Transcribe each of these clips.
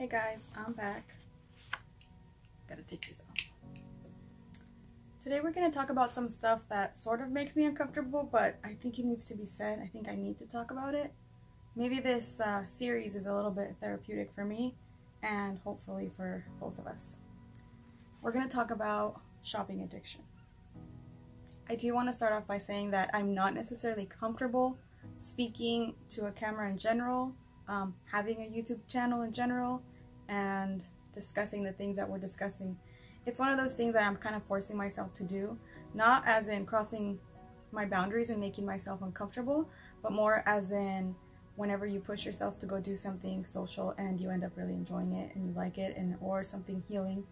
Hey guys, I'm back. Gotta take these off. Today we're going to talk about some stuff that sort of makes me uncomfortable, but I think it needs to be said. I think I need to talk about it. Maybe this series is a little bit therapeutic for me and hopefully for both of us. We're going to talk about shopping addiction. I do want to start off by saying that I'm not necessarily comfortable speaking to a camera in general, having a YouTube channel in general, and discussing the things that we're discussing. It's one of those things that I'm kind of forcing myself to do, not as in crossing my boundaries and making myself uncomfortable, but more as in whenever you push yourself to go do something social and you end up really enjoying it and you like it, and or something healing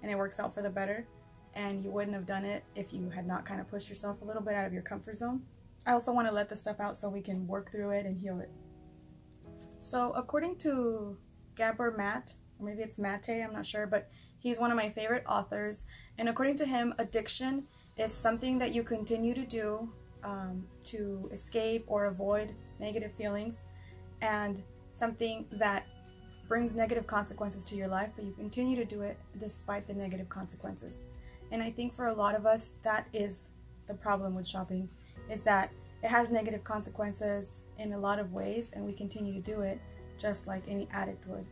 and it works out for the better, and you wouldn't have done it if you had not kind of pushed yourself a little bit out of your comfort zone. I also want to let this stuff out so we can work through it and heal it. So according to Gabor Maté, or maybe it's Maté, I'm not sure, but he's one of my favorite authors, and according to him, addiction is something that you continue to do to escape or avoid negative feelings, and something that brings negative consequences to your life, but you continue to do it despite the negative consequences. And I think for a lot of us, that is the problem with shopping, is that it has negative consequences in a lot of ways, and we continue to do it just like any addict would.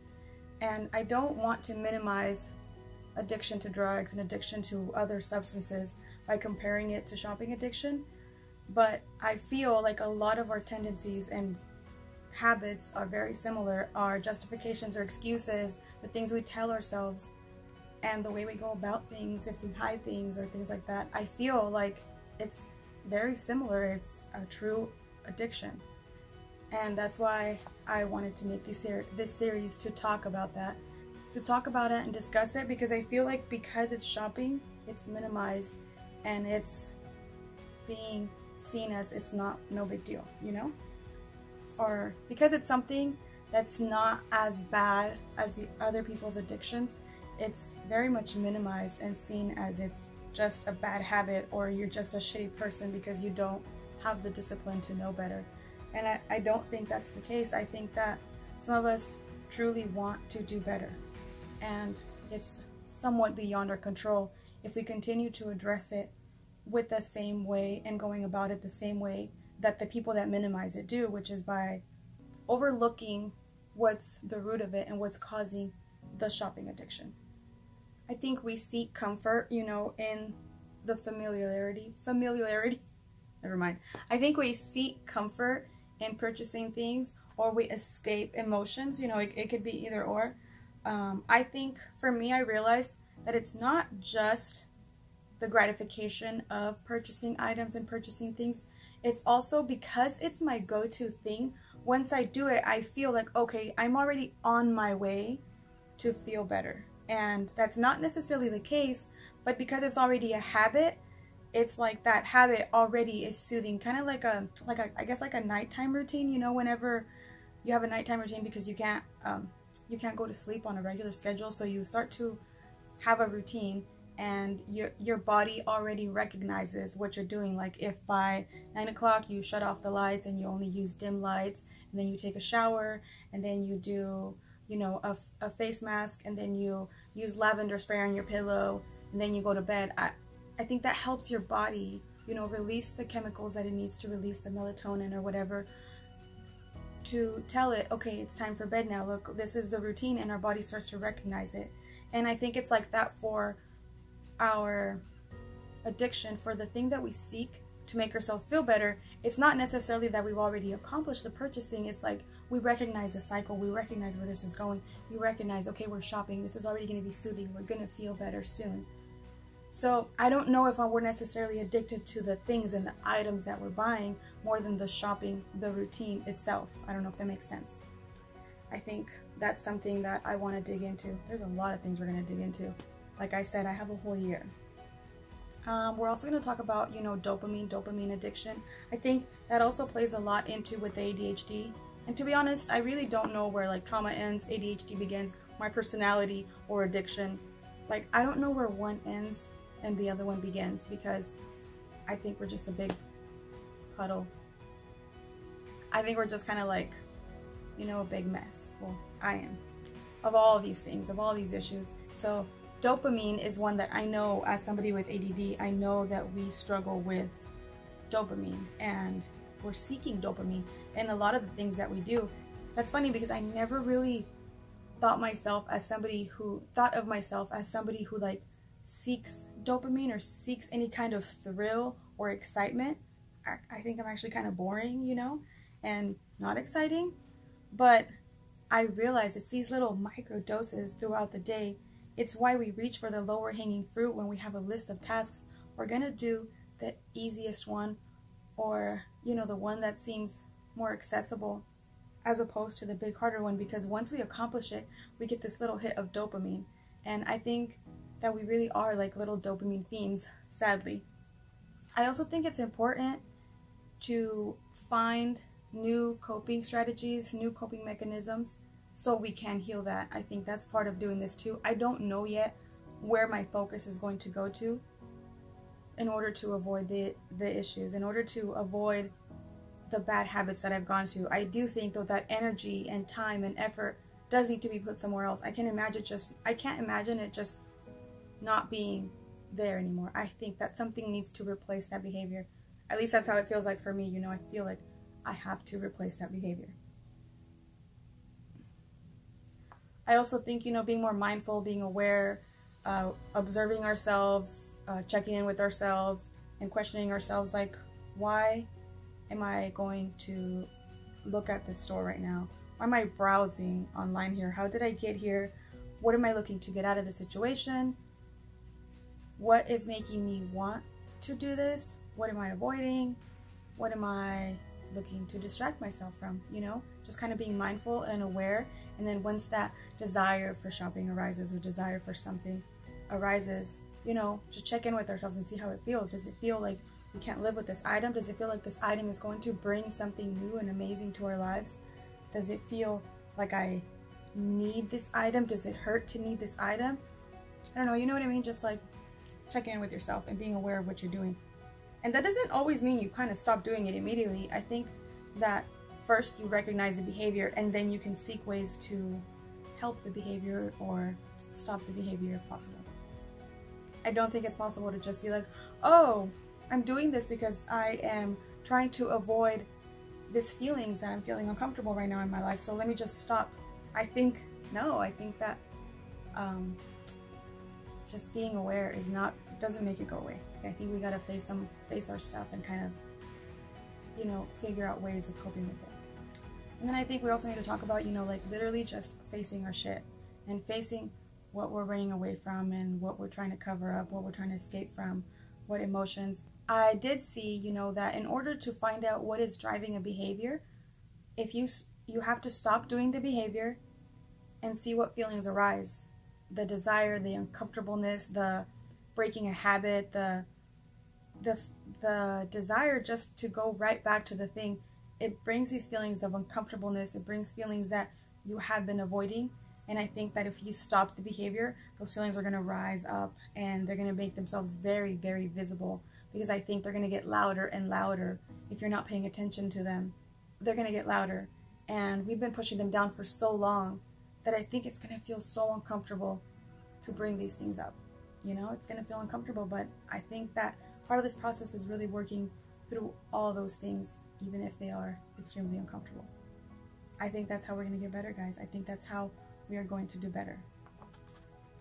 And I don't want to minimize addiction to drugs and addiction to other substances by comparing it to shopping addiction, but I feel like a lot of our tendencies and habits are very similar. Our justifications or excuses, the things we tell ourselves, and the way we go about things, if we hide things or things like that, I feel like it's very similar. It's a true addiction. And that's why I wanted to make this series to talk about that. To talk about it and discuss it, because I feel like because it's shopping, it's minimized and it's being seen as it's no big deal, you know? Or because it's something that's not as bad as the other people's addictions, it's very much minimized and seen as it's just a bad habit, or you're just a shitty person because you don't have the discipline to know better. And I don't think that's the case. I think that some of us truly want to do better, and it's somewhat beyond our control if we continue to address it with the same way and going about it the same way that the people that minimize it do, which is by overlooking what's the root of it and what's causing the shopping addiction. I think we seek comfort, you know, in the familiarity, never mind. I think we seek comfort in purchasing things, or we escape emotions, you know, it could be either or. I think for me, I realized that it's not just the gratification of purchasing items and purchasing things. It's also because it's my go-to thing. Once I do it, I feel like, okay, I'm already on my way to feel better. And that's not necessarily the case, but because it's already a habit, it's like that habit already is soothing, kind of like I guess like a nighttime routine, you know, whenever you have a nighttime routine because you can't go to sleep on a regular schedule, so you start to have a routine and your body already recognizes what you're doing. Like if by 9 o'clock you shut off the lights and you only use dim lights, and then you take a shower, and then you do, you know, a face mask, and then you use lavender spray on your pillow, and then you go to bed. I think that helps your body, you know, release the chemicals that it needs to release, the melatonin or whatever, to tell it, okay, it's time for bed now. Look, this is the routine, and our body starts to recognize it. And I think it's like that for our addiction, for the thing that we seek to make ourselves feel better. It's not necessarily that we've already accomplished the purchasing. It's like we recognize the cycle, we recognize where this is going, we recognize, okay, we're shopping, this is already going to be soothing, we're going to feel better soon. So I don't know if we're necessarily addicted to the things and the items that we're buying more than the shopping, the routine itself. I don't know if that makes sense. I think that's something that I want to dig into. There's a lot of things we're going to dig into. Like I said, I have a whole year. We're also going to talk about, you know, dopamine addiction. I think that also plays a lot into with the ADHD. And to be honest, I really don't know where like trauma ends, ADHD begins, my personality, or addiction. Like, I don't know where one ends and the other one begins, because I think we're just a big puddle. I think we're just kind of like, you know, a big mess. Well, I am. of all these things, of all these issues. So dopamine is one that I know, as somebody with ADD, I know that we struggle with dopamine, and we're seeking dopamine in a lot of the things that we do. That's funny because I never really thought of myself as somebody who like seeks dopamine or seeks any kind of thrill or excitement. I think I'm actually kind of boring, you know, and not exciting. But I realize it's these little micro doses throughout the day. It's why we reach for the lower hanging fruit when we have a list of tasks. We're gonna do the easiest one, or, you know, the one that seems more accessible, as opposed to the big harder one, because once we accomplish it, we get this little hit of dopamine. And I think that we really are like little dopamine fiends, sadly. I also think it's important to find new coping strategies, new coping mechanisms, so we can heal that. I think that's part of doing this too. I don't know yet where my focus is going to go to in order to avoid the issues, in order to avoid the bad habits that I've gone to. I do think though that energy and time and effort does need to be put somewhere else. I can't imagine it just not being there anymore. I think that something needs to replace that behavior. At least that's how it feels like for me, you know. I feel like I have to replace that behavior. I also think, you know, being more mindful, being aware, observing ourselves, checking in with ourselves, and questioning ourselves, like, why am I going to look at this store right now? Why am I browsing online here? How did I get here? What am I looking to get out of the situation? What is making me want to do this? What am I avoiding? What am I looking to distract myself from? You know, just kind of being mindful and aware. And then once that desire for shopping arises, or desire for something arises, you know, just check in with ourselves and see how it feels. Does it feel like we can't live with this item? Does it feel like this item is going to bring something new and amazing to our lives? Does it feel like I need this item? Does it hurt to need this item? I don't know, you know what I mean? Just like checking in with yourself and being aware of what you're doing. And that doesn't always mean you kind of stop doing it immediately. I think that first you recognize the behavior, and then you can seek ways to help the behavior or stop the behavior if possible. I don't think it's possible to just be like, oh, I'm doing this because I am trying to avoid these feelings that I'm feeling uncomfortable right now in my life, so let me just stop. I think that just being aware doesn't make it go away. I think we gotta face our stuff and kind of, you know, figure out ways of coping with it. And then I think we also need to talk about, you know, like literally just facing our shit and facing what we're running away from and what we're trying to cover up, what we're trying to escape from, what emotions. I did see, you know, that in order to find out what is driving a behavior, if you have to stop doing the behavior and see what feelings arise. The desire, the uncomfortableness, the breaking a habit, the desire just to go right back to the thing. It brings these feelings of uncomfortableness. It brings feelings that you have been avoiding. And I think that if you stop the behavior, those feelings are going to rise up and they're going to make themselves very, very visible, because I think they're going to get louder and louder if you're not paying attention to them. They're going to get louder. And we've been pushing them down for so long that I think it's going to feel so uncomfortable to bring these things up. You know, it's going to feel uncomfortable, but I think that part of this process is really working through all those things, even if they are extremely uncomfortable. I think that's how we're going to get better, guys. I think that's how we are going to do better.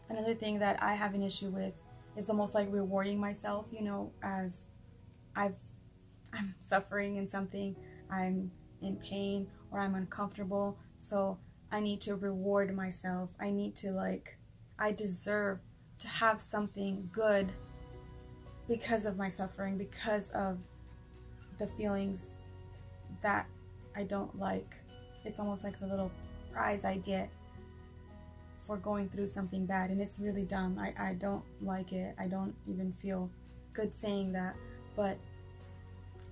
Another thing that I have an issue with is almost like rewarding myself, you know, as I'm suffering in something, I'm in pain, or I'm uncomfortable, so I need to reward myself. I need to, like, I deserve to have something good because of my suffering, because of the feelings that I don't like. It's almost like the little prize I get for going through something bad, and it's really dumb. I don't like it. I don't even feel good saying that, but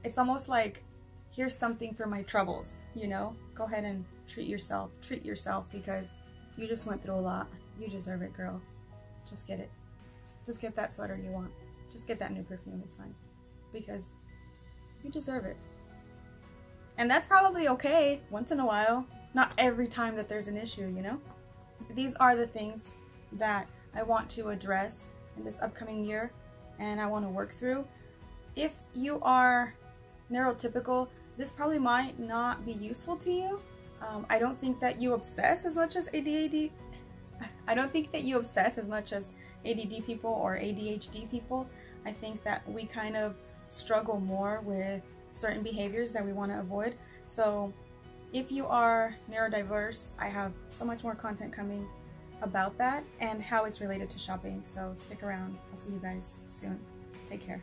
it's almost like, here's something for my troubles, you know? Go ahead and treat yourself because you just went through a lot. You deserve it, girl. Just get it. Just get that sweater you want. Just get that new perfume, it's fine. Because you deserve it. And that's probably okay once in a while. Not every time that there's an issue, you know? these are the things that I want to address in this upcoming year and I want to work through. If you are neurotypical, this probably might not be useful to you. I don't think that you obsess as much as ADD. I don't think that you obsess as much as ADD people or ADHD people. I think that we kind of struggle more with certain behaviors that we want to avoid. So if you are neurodiverse, I have so much more content coming about that and how it's related to shopping. So stick around. I'll see you guys soon. Take care.